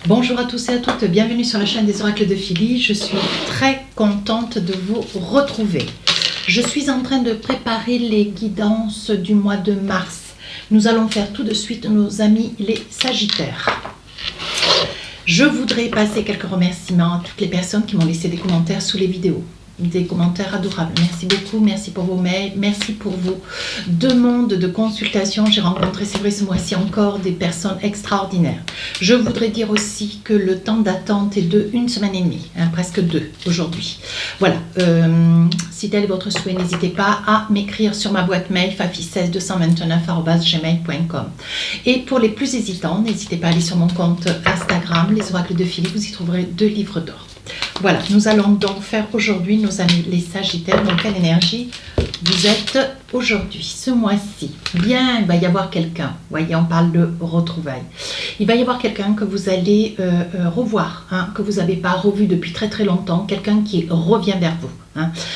Bonjour à tous et à toutes, bienvenue sur la chaîne des oracles de Philly. Je suis très contente de vous retrouver. Je suis en train de préparer les guidances du mois de mars. Nous allons faire tout de suite nos amis les Sagittaires. Je voudrais passer quelques remerciements à toutes les personnes qui m'ont laissé des commentaires sous les vidéos. Des commentaires adorables. Merci beaucoup, merci pour vos mails, merci pour vos demandes de consultation. J'ai rencontré, c'est vrai, ce mois-ci encore des personnes extraordinaires. Je voudrais dire aussi que le temps d'attente est de 1 semaine et demie, presque 2 aujourd'hui. Voilà, si tel est votre souhait, n'hésitez pas à m'écrire sur ma boîte mail fafi16229@gmail.com. Et pour les plus hésitants, n'hésitez pas à aller sur mon compte Instagram, les oracles de Philly, vous y trouverez 2 livres d'or. Voilà, nous allons donc faire aujourd'hui nos amis les Sagittaires. Dans quelle énergie vous êtes aujourd'hui, ce mois-ci? Bien, il va y avoir quelqu'un. Vous voyez, on parle de retrouvailles. Il va y avoir quelqu'un que vous allez revoir, que vous n'avez pas revu depuis très très longtemps. Quelqu'un qui revient vers vous.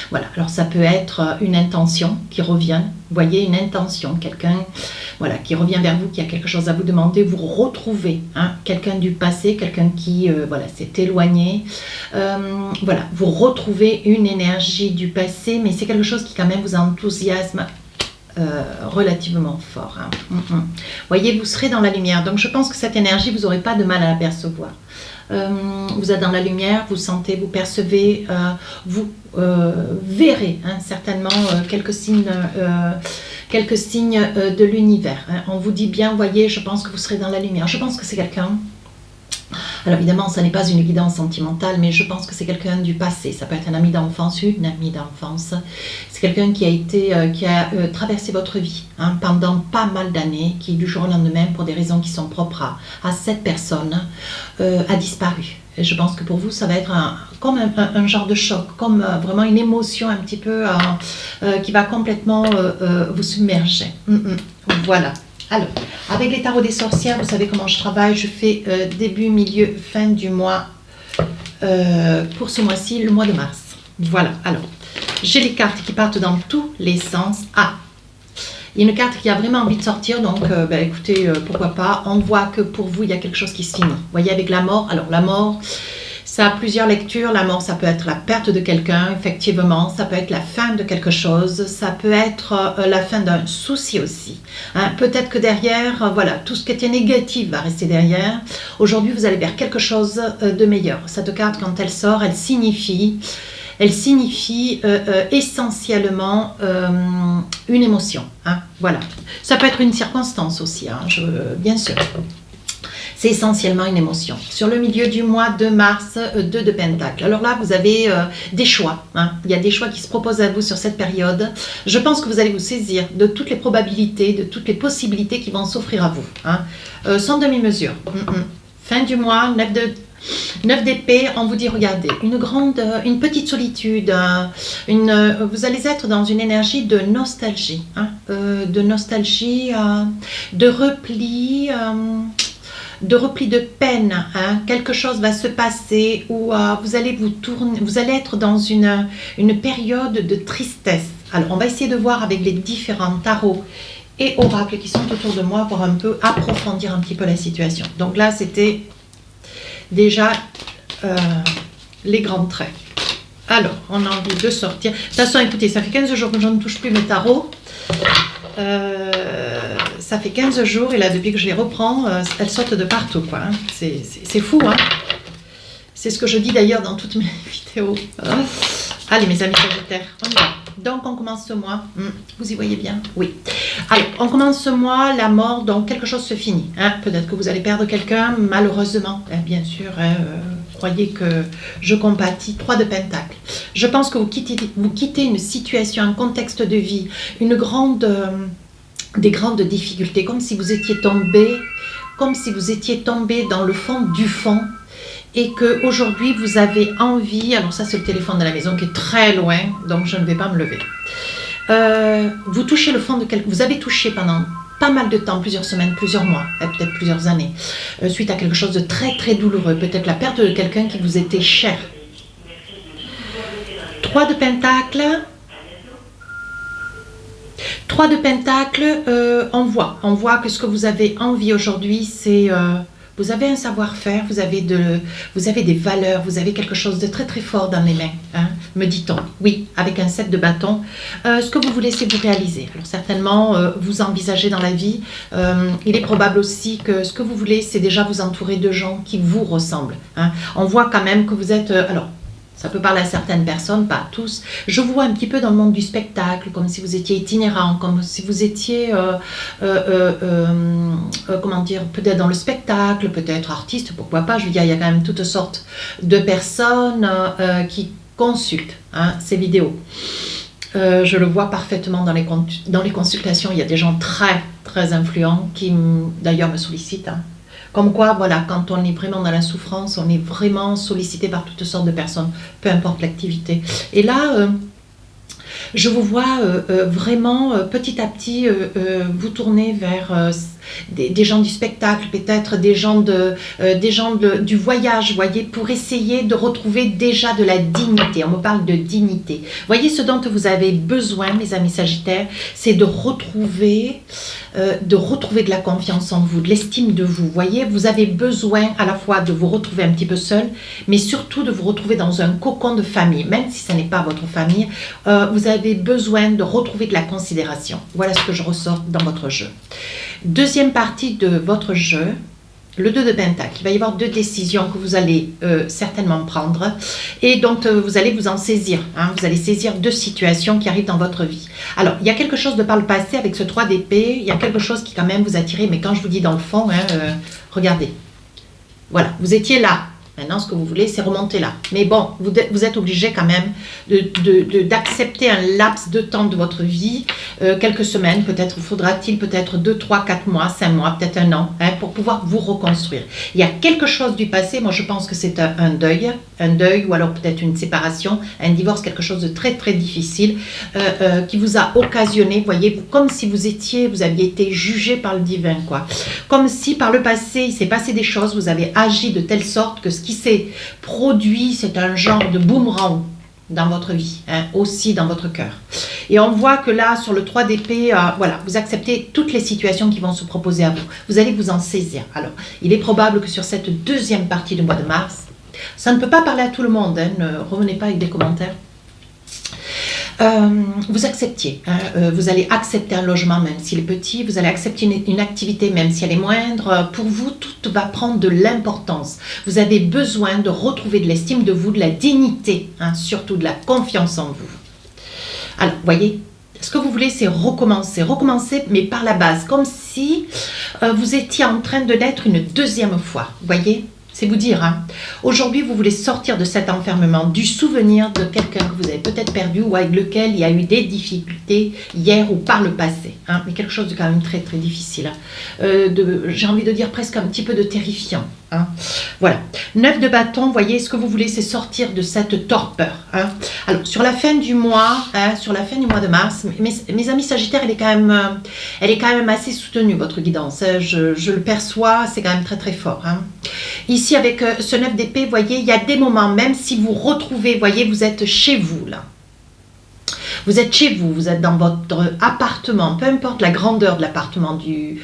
Voilà, alors ça peut être une intention qui revient. Vous voyez, une intention, quelqu'un voilà, qui revient vers vous, qui a quelque chose à vous demander. Vous retrouvez quelqu'un du passé, quelqu'un qui voilà, s'est éloigné. Voilà, vous retrouvez une énergie du passé, mais c'est quelque chose qui quand même vous enthousiasme relativement fort. Voyez, vous serez dans la lumière. Donc je pense que cette énergie, vous n'aurez pas de mal à l'apercevoir. Vous êtes dans la lumière, vous sentez, vous percevez, vous verrez certainement quelques signes de l'univers. On vous dit bien, voyez, je pense que vous serez dans la lumière. Je pense que c'est quelqu'un. Alors évidemment, ça n'est pas une guidance sentimentale, mais je pense que c'est quelqu'un du passé. Ça peut être un ami d'enfance, une amie d'enfance. C'est quelqu'un qui a traversé votre vie pendant pas mal d'années, qui du jour au lendemain, pour des raisons qui sont propres à cette personne, a disparu. Et je pense que pour vous, ça va être comme un genre de choc, comme vraiment une émotion un petit peu qui va complètement vous submerger. Voilà. Alors, avec les tarots des sorcières, vous savez comment je travaille. Je fais début, milieu, fin du mois pour ce mois-ci, le mois de mars. Voilà, alors, j'ai les cartes qui partent dans tous les sens. Il y a une carte qui a vraiment envie de sortir, donc écoutez, pourquoi pas. On voit que pour vous, il y a quelque chose qui se finit. Vous voyez, avec la mort, alors la mort, ça a plusieurs lectures. La mort, ça peut être la perte de quelqu'un, effectivement. Ça peut être la fin de quelque chose. Ça peut être la fin d'un souci aussi. Peut-être que derrière, voilà, tout ce qui était négatif va rester derrière. Aujourd'hui, vous allez vers quelque chose de meilleur. Cette carte, quand elle sort, elle signifie essentiellement une émotion. Voilà. Ça peut être une circonstance aussi, bien sûr. C'est essentiellement une émotion. Sur le milieu du mois de mars, 2 de Pentacle. Alors là, vous avez des choix. Il y a des choix qui se proposent à vous sur cette période. Je pense que vous allez vous saisir de toutes les probabilités, de toutes les possibilités qui vont s'offrir à vous. Sans demi-mesure. Fin du mois, 9 d'épée, on vous dit, regardez, une petite solitude, vous allez être dans une énergie de nostalgie, de repli, de peine. Quelque chose va se passer où vous allez être dans une période de tristesse. Alors, on va essayer de voir avec les différents tarots et oracles qui sont autour de moi pour un peu approfondir un petit peu la situation. Donc là, c'était déjà les grands traits. Alors, on a envie de sortir. De toute façon, écoutez, ça fait 15 jours que je ne touche plus mes tarots. Ça fait 15 jours et là, depuis que je les reprends, elles sortent de partout, quoi. C'est fou, C'est ce que je dis d'ailleurs dans toutes mes vidéos. Allez, mes amis Sagittaires, on y va. Donc, on commence ce mois. Vous y voyez bien? Oui. Allez, on commence ce mois, la mort, donc quelque chose se finit. Peut-être que vous allez perdre quelqu'un, malheureusement. Bien sûr, croyez que je compatis. 3 de Pentacle. Je pense que vous quittez une situation, un contexte de vie, des grandes difficultés, comme si vous étiez tombé dans le fond du fond. Et qu'aujourd'hui vous avez envie, alors ça c'est le téléphone de la maison qui est très loin, donc je ne vais pas me lever. Vous touchez le fond de vous avez touché pendant pas mal de temps, plusieurs semaines, plusieurs mois, peut-être plusieurs années, suite à quelque chose de très très douloureux, peut-être la perte de quelqu'un qui vous était cher. 3 de Pentacle. 3 de Pentacle, on voit que ce que vous avez envie aujourd'hui, c'est Vous avez un savoir-faire, vous avez des valeurs, vous avez quelque chose de très très fort dans les mains, hein, me dit-on. Oui, avec un 7 de bâton. Ce que vous voulez, c'est vous réaliser. Alors certainement, vous envisagez dans la vie. Il est probable aussi que ce que vous voulez, c'est déjà vous entourer de gens qui vous ressemblent. Hein. On voit quand même que vous êtes... alors, ça peut parler à certaines personnes, pas à tous. Je vous vois un petit peu dans le monde du spectacle, comme si vous étiez itinérant, comme si vous étiez, comment dire, peut-être dans le spectacle, peut-être artiste, pourquoi pas. Je veux dire, il y a quand même toutes sortes de personnes qui consultent hein, ces vidéos. Je le vois parfaitement dans les consultations. Il y a des gens très, très influents qui, d'ailleurs, me sollicitent. Hein. Comme quoi, voilà, quand on est vraiment dans la souffrance, on est vraiment sollicité par toutes sortes de personnes, peu importe l'activité. Et là, je vous vois vraiment petit à petit vous tourner vers des gens du spectacle, peut-être des gens du voyage, voyez, pour essayer de retrouver déjà de la dignité. On me parle de dignité. Voyez, ce dont vous avez besoin, mes amis Sagittaires, c'est de retrouver de la confiance en vous, de l'estime de vous. Voyez, vous avez besoin à la fois de vous retrouver un petit peu seul, mais surtout de vous retrouver dans un cocon de famille, même si ce n'est pas votre famille. Vous avez besoin de retrouver de la considération. Voilà ce que je ressors dans votre jeu. Deuxième partie de votre jeu, le 2 de Pentacle. Il va y avoir 2 décisions que vous allez certainement prendre et donc vous allez vous en saisir. Hein, vous allez saisir 2 situations qui arrivent dans votre vie. Alors, il y a quelque chose de par le passé avec ce 3 d'épée, il y a quelque chose qui quand même vous a tiré, mais quand je vous dis dans le fond, hein, regardez. Voilà, vous étiez là. Maintenant, ce que vous voulez, c'est remonter là. Mais bon, vous êtes obligé quand même d'accepter un laps de temps de votre vie, quelques semaines, peut-être faudra-t-il peut-être 2, 3, 4 mois, 5 mois, peut-être un an, hein, pour pouvoir vous reconstruire. Il y a quelque chose du passé, moi je pense que c'est un deuil ou alors peut-être une séparation, un divorce, quelque chose de très très difficile qui vous a occasionné, voyez, comme si vous aviez été jugé par le divin, quoi. Comme si par le passé, il s'est passé des choses, vous avez agi de telle sorte que ce qui s'est produit, c'est un genre de boomerang dans votre vie, hein, aussi dans votre cœur. Et on voit que là, sur le 3 d'épée, voilà, vous acceptez toutes les situations qui vont se proposer à vous. Vous allez vous en saisir. Alors, il est probable que sur cette deuxième partie du mois de mars, ça ne peut pas parler à tout le monde, hein, ne revenez pas avec des commentaires. Vous acceptiez, hein, vous allez accepter un logement même s'il est petit, vous allez accepter une activité même si elle est moindre. Pour vous, tout va prendre de l'importance. Vous avez besoin de retrouver de l'estime de vous, de la dignité, hein, surtout de la confiance en vous. Alors, voyez, ce que vous voulez, c'est recommencer, mais par la base, comme si vous étiez en train de naître une deuxième fois, voyez. C'est vous dire, hein. Aujourd'hui, vous voulez sortir de cet enfermement, du souvenir de quelqu'un que vous avez peut-être perdu ou avec lequel il y a eu des difficultés hier ou par le passé. Hein, mais quelque chose de quand même très très difficile. J'ai envie de dire presque un petit peu de terrifiant. Hein. Voilà. 9 de bâton, vous voyez, ce que vous voulez, c'est sortir de cette torpeur. Hein. Alors, sur la fin du mois, hein, sur la fin du mois de mars, mes amis Sagittaires, elle est quand même assez soutenue, votre guidance. Hein. Je le perçois, c'est quand même très très fort. Hein. Ici, avec ce 9 d'épée, vous voyez, il y a des moments, même si vous retrouvez, vous voyez, vous êtes chez vous, là. Vous êtes chez vous, vous êtes dans votre appartement, peu importe la grandeur de l'appartement,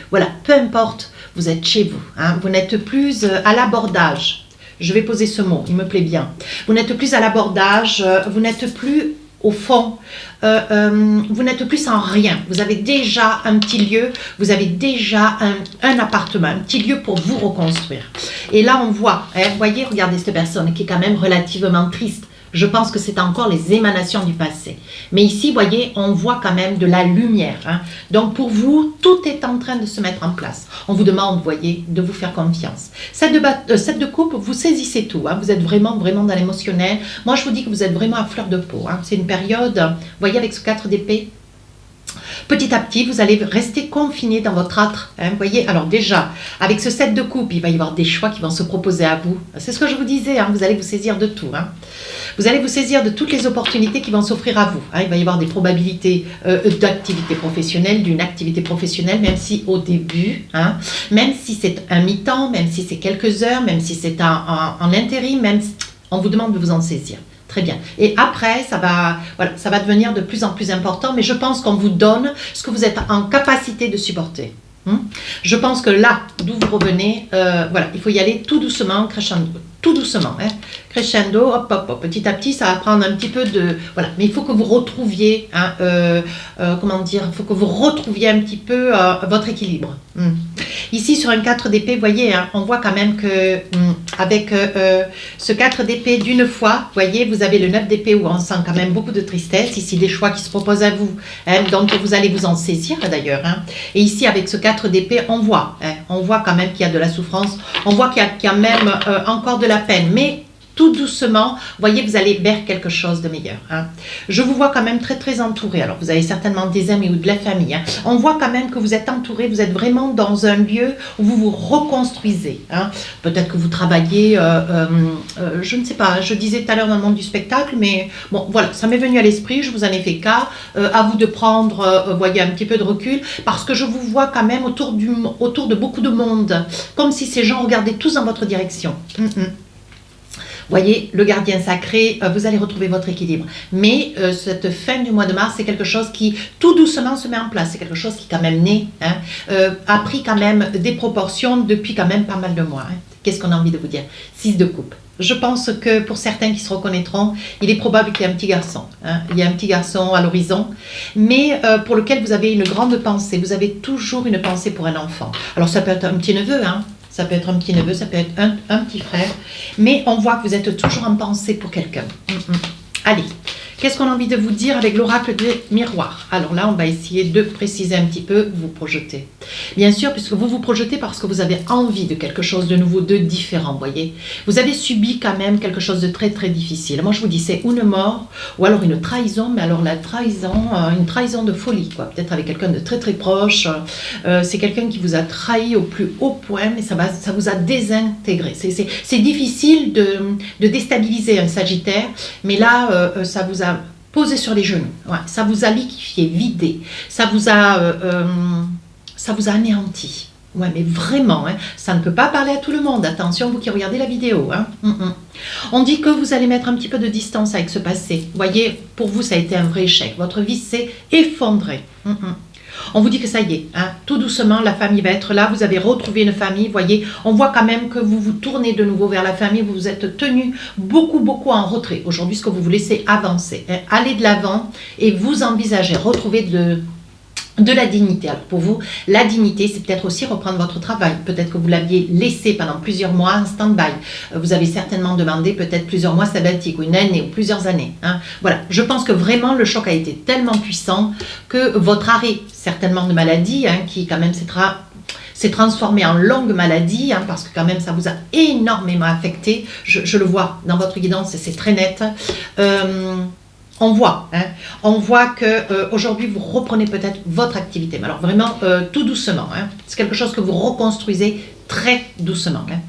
voilà, peu importe, vous êtes chez vous. Hein, vous n'êtes plus à l'abordage. Je vais poser ce mot, il me plaît bien. Vous n'êtes plus à l'abordage, vous n'êtes plus au fond, vous n'êtes plus sans rien. Vous avez déjà un petit lieu, vous avez déjà un appartement, un petit lieu pour vous reconstruire. Et là, on voit, hein, vous voyez, regardez cette personne qui est quand même relativement triste. Je pense que c'est encore les émanations du passé. Mais ici, vous voyez, on voit quand même de la lumière. Hein. Donc pour vous, tout est en train de se mettre en place. On vous demande, vous voyez, de vous faire confiance. 7 de coupe, vous saisissez tout. Hein. Vous êtes vraiment, vraiment dans l'émotionnel. Moi, je vous dis que vous êtes vraiment à fleur de peau. Hein. C'est une période, vous voyez, avec ce 4 d'épée, petit à petit, vous allez rester confiné dans votre âtre. Hein, vous voyez, alors déjà, avec ce 7 de coupe, il va y avoir des choix qui vont se proposer à vous. C'est ce que je vous disais, hein, vous allez vous saisir de tout. Hein. Vous allez vous saisir de toutes les opportunités qui vont s'offrir à vous. Hein. Il va y avoir des probabilités d'activité professionnelle, d'une activité professionnelle, même si au début, hein, même si c'est un mi-temps, même si c'est quelques heures, même si c'est en intérim, même si on vous demande de vous en saisir. Très bien. Et après, voilà, ça va devenir de plus en plus important, mais je pense qu'on vous donne ce que vous êtes en capacité de supporter. Je pense que là, d'où vous revenez, voilà, il faut y aller tout doucement, crescendo, tout doucement, hein, crescendo, hop, hop, hop, petit à petit, ça va prendre un petit peu de, voilà, mais il faut que vous retrouviez, hein, comment dire, il faut que vous retrouviez un petit peu votre équilibre. Ici, sur un 4 d'épée, vous voyez, hein, on voit quand même que avec ce 4 d'épée d'une fois, vous voyez, vous avez le 9 d'épée où on sent quand même beaucoup de tristesse. Ici, des choix qui se proposent à vous, hein, donc vous allez vous en saisir d'ailleurs. Hein. Et ici, avec ce 4 d'épée, on voit quand même qu'il y a de la souffrance, on voit qu'il y a quand même encore de la peine, mais tout doucement, vous voyez, vous allez vers quelque chose de meilleur. Hein. Je vous vois quand même très très entouré. Alors, vous avez certainement des amis ou de la famille. Hein. On voit quand même que vous êtes entouré, vous êtes vraiment dans un lieu où vous vous reconstruisez. Hein. Peut-être que vous travaillez, je ne sais pas, je disais tout à l'heure dans le monde du spectacle, mais bon, voilà, ça m'est venu à l'esprit, je vous en ai fait cas. À vous de prendre, voyez, un petit peu de recul, parce que je vous vois quand même autour de beaucoup de monde, comme si ces gens regardaient tous dans votre direction. Voyez, le gardien sacré, vous allez retrouver votre équilibre. Mais cette fin du mois de mars, c'est quelque chose qui tout doucement se met en place. C'est quelque chose qui quand même naît, hein, a pris quand même des proportions depuis quand même pas mal de mois. Hein. Qu'est-ce qu'on a envie de vous dire? 6 de coupe. Je pense que pour certains qui se reconnaîtront, il est probable qu'il y ait un petit garçon. Hein. Il y a un petit garçon à l'horizon, mais pour lequel vous avez une grande pensée. Vous avez toujours une pensée pour un enfant. Alors ça peut être un petit neveu, hein. Ça peut être un petit neveu, ça peut être un petit frère. Mais on voit que vous êtes toujours en pensée pour quelqu'un. Allez, qu'est-ce qu'on a envie de vous dire avec l'oracle des miroirs? Alors là, on va essayer de préciser un petit peu, vous projeter. Bien sûr, puisque vous vous projetez parce que vous avez envie de quelque chose de nouveau, de différent, vous voyez. Vous avez subi quand même quelque chose de très très difficile. Moi, je vous dis, c'est une mort ou alors une trahison, mais alors la trahison, une trahison de folie, quoi. Peut-être avec quelqu'un de très très proche. C'est quelqu'un qui vous a trahi au plus haut point, mais ça vous a désintégré. C'est difficile de déstabiliser un Sagittaire, mais là, ça vous a posé sur les genoux. Ouais, ça vous a liquéfié, vidé. Ça vous a anéanti. Ouais, mais vraiment, hein, ça ne peut pas parler à tout le monde. Attention, vous qui regardez la vidéo. Hein. On dit que vous allez mettre un petit peu de distance avec ce passé. Vous voyez, pour vous, ça a été un vrai échec. Votre vie s'est effondrée. On vous dit que ça y est, hein, tout doucement, la famille va être là. Vous avez retrouvé une famille, voyez. On voit quand même que vous vous tournez de nouveau vers la famille. Vous vous êtes tenu beaucoup en retrait. Aujourd'hui, ce que vous vous laissez avancer, hein, aller de l'avant et vous envisagez retrouver de la dignité. Alors pour vous, la dignité, c'est peut-être aussi reprendre votre travail. Peut-être que vous l'aviez laissé pendant plusieurs mois en stand-by. Vous avez certainement demandé peut-être plusieurs mois sabbatiques ou une année ou plusieurs années. Hein. Voilà, je pense que vraiment le choc a été tellement puissant que votre arrêt, certainement de maladie, hein, qui quand même s'est transformé en longue maladie, hein, parce que quand même ça vous a énormément affecté. Je le vois dans votre guidance et c'est très net. On voit que aujourd'hui vous reprenez peut-être votre activité, mais alors vraiment tout doucement. Hein. C'est quelque chose que vous reconstruisez très doucement. Hein.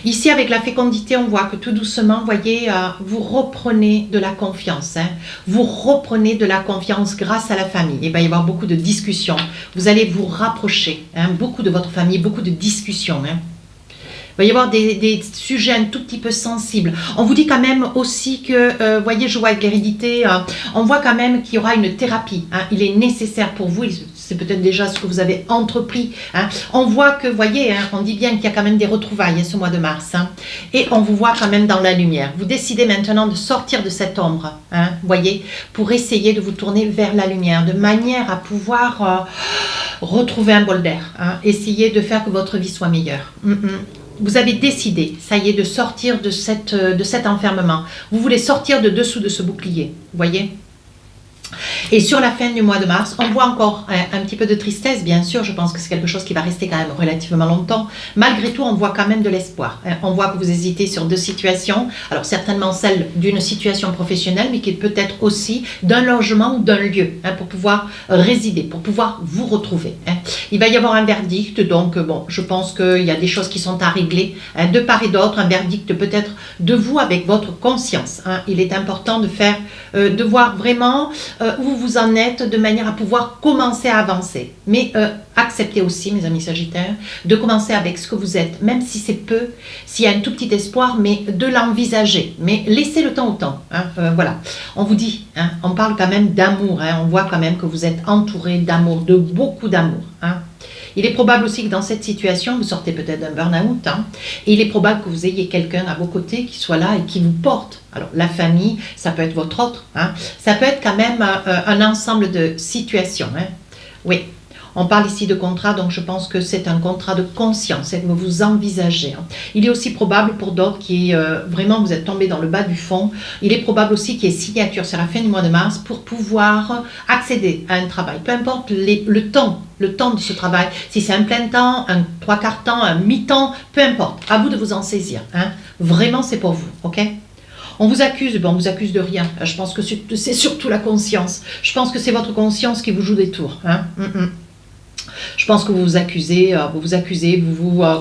Ici, avec la fécondité, on voit que tout doucement, vous voyez, vous reprenez de la confiance. Hein. Vous reprenez de la confiance grâce à la famille. Il va y avoir beaucoup de discussions. Vous allez vous rapprocher, hein, beaucoup de votre famille, beaucoup de discussions. Hein. Il va y avoir des sujets un tout petit peu sensibles. On vous dit quand même aussi que, voyez, je vois avec l'hérédité, on voit quand même qu'il y aura une thérapie. Hein. Il est nécessaire pour vous, c'est peut-être déjà ce que vous avez entrepris. Hein. On voit que, voyez, hein, on dit bien qu'il y a quand même des retrouvailles hein, ce mois de mars. Hein. Et on vous voit quand même dans la lumière. Vous décidez maintenant de sortir de cette ombre, hein, voyez, pour essayer de vous tourner vers la lumière, de manière à pouvoir retrouver un bol d'air. Hein. Essayer de faire que votre vie soit meilleure. Vous avez décidé, ça y est, de sortir de cet enfermement. Vous voulez sortir de dessous de ce bouclier, vous voyez. Et sur la fin du mois de mars, on voit encore un petit peu de tristesse, bien sûr. Je pense que c'est quelque chose qui va rester quand même relativement longtemps. Malgré tout, on voit quand même de l'espoir. On voit que vous hésitez sur deux situations. Alors certainement celle d'une situation professionnelle, mais qui peut être aussi d'un logement ou d'un lieu, hein, pour pouvoir résider, pour pouvoir vous retrouver. Hein. Il va y avoir un verdict, donc bon, je pense qu'il y a des choses qui sont à régler, hein, de part et d'autre. Un verdict peut-être de vous avec votre conscience. Hein. Il est important de voir vraiment où vous en êtes de manière à pouvoir commencer à avancer. Mais acceptez aussi, mes amis Sagittaires, de commencer avec ce que vous êtes, même si c'est peu, s'il y a un tout petit espoir, mais de l'envisager. Mais laissez le temps au temps. Hein, voilà. On vous dit, hein, on parle quand même d'amour. Hein, on voit quand même que vous êtes entouré d'amour, de beaucoup d'amour. Hein. Il est probable aussi que dans cette situation, vous sortez peut-être d'un burn-out, hein, et il est probable que vous ayez quelqu'un à vos côtés qui soit là et qui vous porte. Alors, la famille, ça peut être votre autre, hein, ça peut être quand même un ensemble de situations. Hein. Oui, on parle ici de contrat, donc je pense que c'est un contrat de conscience, c'est que vous envisagez. Hein. Il est aussi probable pour d'autres qui, vraiment, vous êtes tombé dans le bas du fond, il est probable aussi qu'il y ait signature sur la fin du mois de mars pour pouvoir accéder à un travail. Peu importe le temps de ce travail, si c'est un plein temps, un 3/4 temps, un mi-temps, peu importe, à vous de vous en saisir. Hein. Vraiment, c'est pour vous, ok? On vous accuse, bon, on vous accuse de rien. Je pense que c'est surtout la conscience. Je pense que c'est votre conscience qui vous joue des tours. Hein. Je pense que vous vous accusez,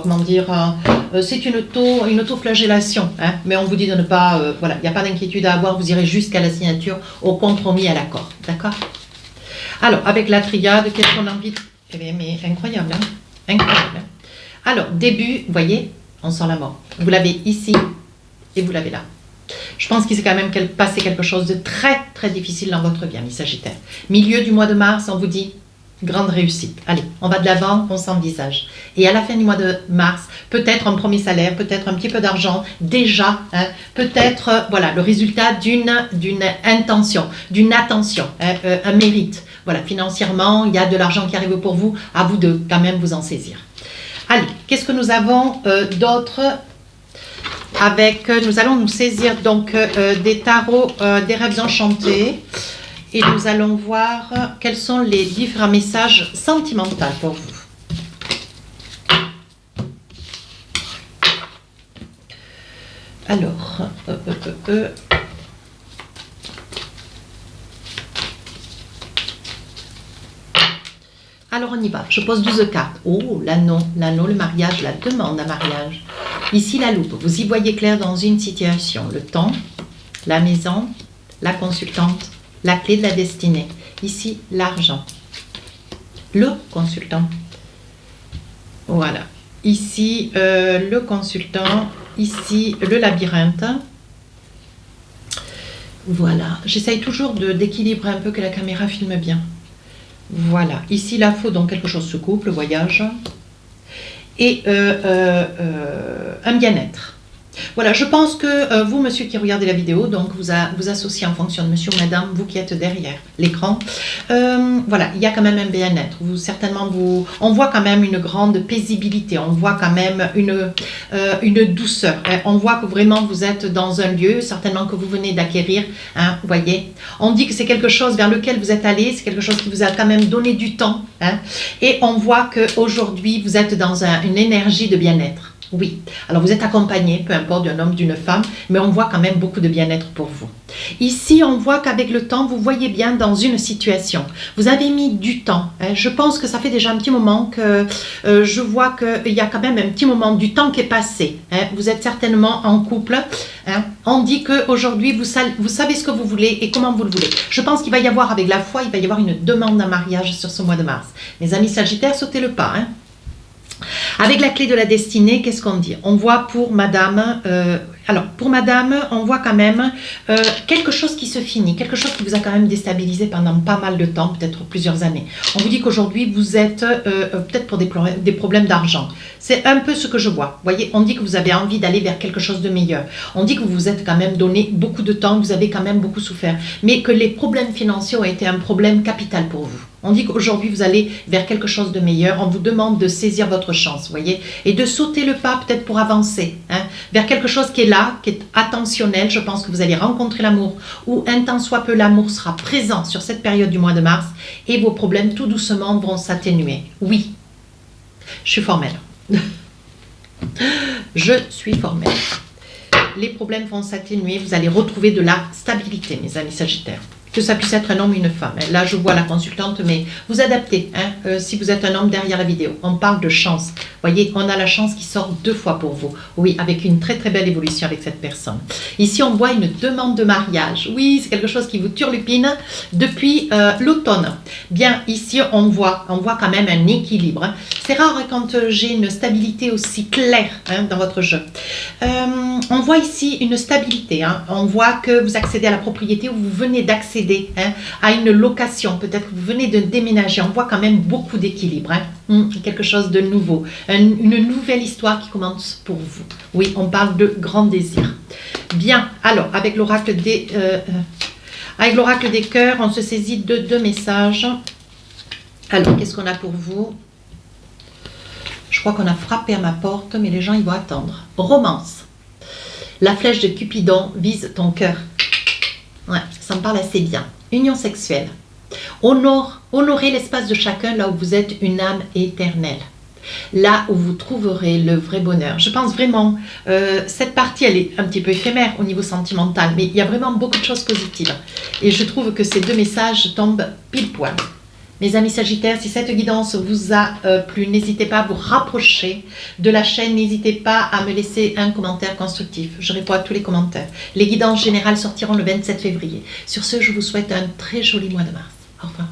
comment dire, c'est une auto-flagellation, hein, mais on vous dit de ne pas, voilà, il n'y a pas d'inquiétude à avoir, vous irez jusqu'à la signature, au compromis, à l'accord, d'accord? Alors, avec la triade, qu'est-ce qu'on a envie de... Eh bien, mais incroyable, hein, incroyable. Hein. Alors, début, vous voyez, on sent la mort. Vous l'avez ici et vous l'avez là. Je pense qu'il s'est quand même passé quelque chose de très, très difficile dans votre vie, amis Sagittaires. Milieu du mois de mars, on vous dit... grande réussite. Allez, on va de l'avant, on s'envisage. Et à la fin du mois de mars, peut-être un premier salaire, peut-être un petit peu d'argent, déjà, hein, peut-être, voilà, le résultat d'une intention, d'une attention, hein, un mérite. Voilà, financièrement, il y a de l'argent qui arrive pour vous, à vous de quand même vous en saisir. Allez, qu'est-ce que nous avons d'autre avec, nous allons nous saisir donc des tarots, des rêves enchantés. Et nous allons voir quels sont les différents messages sentimentaux pour vous. Alors, alors on y va. Je pose 12 cartes. Oh, l'anneau, le mariage, la demande à mariage. Ici la loupe. Vous y voyez clair dans une situation. Le temps, la maison, la consultante. La clé de la destinée. Ici, l'argent. Le consultant. Voilà. Ici, le consultant. Ici, le labyrinthe. Voilà. J'essaye toujours d'équilibrer un peu que la caméra filme bien. Voilà. Ici, la faute, donc quelque chose se coupe, le voyage. Et un bien-être. Voilà, je pense que vous, monsieur qui regardez la vidéo, donc vous associez en fonction de monsieur ou madame, vous qui êtes derrière l'écran. Voilà, il y a quand même un bien-être. On voit quand même une grande paisibilité, on voit quand même une douceur. Hein. On voit que vraiment vous êtes dans un lieu, certainement que vous venez d'acquérir, hein, vous voyez. On dit que c'est quelque chose vers lequel vous êtes allé, c'est quelque chose qui vous a quand même donné du temps. Hein. Et on voit qu'aujourd'hui, vous êtes dans une énergie de bien-être. Oui, alors vous êtes accompagné, peu importe d'un homme, d'une femme, mais on voit quand même beaucoup de bien-être pour vous. Ici, on voit qu'avec le temps, vous voyez bien dans une situation. Vous avez mis du temps. Hein. Je pense que ça fait déjà un petit moment que je vois qu'il y a quand même un petit moment du temps qui est passé. Hein. Vous êtes certainement en couple. Hein. On dit qu'aujourd'hui, vous savez ce que vous voulez et comment vous le voulez. Je pense qu'il va y avoir, avec la foi, il va y avoir une demande d'un mariage sur ce mois de mars. Mes amis Sagittaires, sautez le pas. Hein. Avec la clé de la destinée, qu'est-ce qu'on dit? On voit pour madame, alors pour madame, on voit quand même quelque chose qui se finit, quelque chose qui vous a quand même déstabilisé pendant pas mal de temps, peut-être plusieurs années. On vous dit qu'aujourd'hui, vous êtes peut-être pour des problèmes d'argent. C'est un peu ce que je vois. Vous voyez, on dit que vous avez envie d'aller vers quelque chose de meilleur. On dit que vous vous êtes quand même donné beaucoup de temps, que vous avez quand même beaucoup souffert, mais que les problèmes financiers ont été un problème capital pour vous. On dit qu'aujourd'hui, vous allez vers quelque chose de meilleur. On vous demande de saisir votre chance, vous voyez, et de sauter le pas peut-être pour avancer, hein, vers quelque chose qui est là, qui est attentionnel. Je pense que vous allez rencontrer l'amour, ou un tant soit peu l'amour sera présent sur cette période du mois de mars, et vos problèmes tout doucement vont s'atténuer. Oui, je suis formelle. Je suis formelle. Les problèmes vont s'atténuer, vous allez retrouver de la stabilité, mes amis Sagittaires. que ça puisse être un homme ou une femme. Là, je vois la consultante, mais vous adaptez, hein, si vous êtes un homme derrière la vidéo. On parle de chance. Vous voyez, on a la chance qui sort 2 fois pour vous. Oui, avec une très très belle évolution avec cette personne. Ici, on voit une demande de mariage. Oui, c'est quelque chose qui vous turlupine depuis l'automne. Bien, ici, on voit quand même un équilibre. Hein. C'est rare quand j'ai une stabilité aussi claire, hein, dans votre jeu. On voit ici une stabilité. Hein. On voit que vous accédez à la propriété ou vous venez d'accéder, hein, à une location. Peut-être que vous venez de déménager. On voit quand même beaucoup d'équilibre. Hein. Quelque chose de nouveau. Une nouvelle histoire qui commence pour vous. Oui, on parle de grand désir. Bien, alors, avec l'oracle des cœurs, on se saisit de 2 messages. Alors, qu'est-ce qu'on a pour vous? Je crois qu'on a frappé à ma porte, mais les gens, ils vont attendre. Romance. La flèche de Cupidon vise ton cœur. Ouais, ça me parle assez bien. Union sexuelle. Honorez l'espace de chacun là où vous êtes une âme éternelle. Là où vous trouverez le vrai bonheur. Je pense vraiment, cette partie, elle est un petit peu éphémère au niveau sentimental, mais il y a vraiment beaucoup de choses positives. Et je trouve que ces 2 messages tombent pile poil. Mes amis Sagittaires, si cette guidance vous a plu, n'hésitez pas à vous rapprocher de la chaîne. N'hésitez pas à me laisser un commentaire constructif. Je réponds à tous les commentaires. Les guidances générales sortiront le 27 février. Sur ce, je vous souhaite un très joli mois de mars. Au revoir.